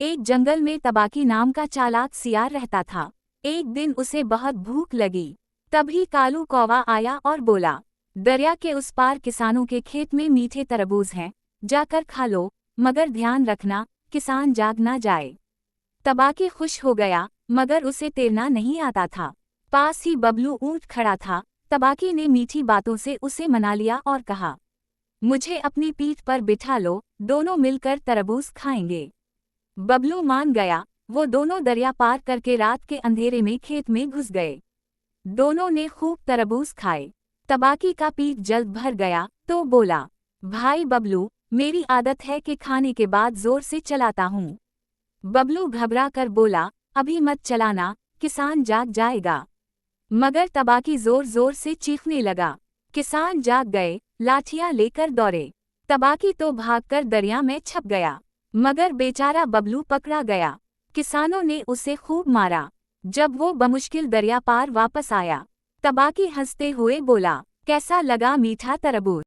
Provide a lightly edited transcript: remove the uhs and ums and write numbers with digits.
एक जंगल में तबाकी नाम का चालाक सियार रहता था। एक दिन उसे बहुत भूख लगी। तभी कालू कौवा आया और बोला, दरिया के उस पार किसानों के खेत में मीठे तरबूज हैं, जाकर खा लो, मगर ध्यान रखना, किसान जाग ना जाए। तबाकी खुश हो गया, मगर उसे तैरना नहीं आता था। पास ही बबलू ऊँट खड़ा था। तबाकी ने मीठी बातों से उसे मना लिया और कहा, मुझे अपनी पीठ पर बिठा लो, दोनों मिलकर तरबूज खाएंगे। बबलू मान गया। वो दोनों दरिया पार करके रात के अंधेरे में खेत में घुस गए। दोनों ने खूब तरबूज खाए। तबाकी का पेट जल्द भर गया तो बोला, भाई बबलू, मेरी आदत है कि खाने के बाद जोर से चलाता हूँ। बबलू घबरा कर बोला, अभी मत चलाना, किसान जाग जाएगा। मगर तबाकी जोर जोर से चीखने लगा। किसान जाग गए, लाठियां लेकर दौड़े। तबाकी तो भागकर दरिया में छप गया, मगर बेचारा बबलू पकड़ा गया। किसानों ने उसे खूब मारा। जब वो बमुश्किल दरिया पार वापस आया, तबाकी हंसते हुए बोला, कैसा लगा मीठा तरबूज?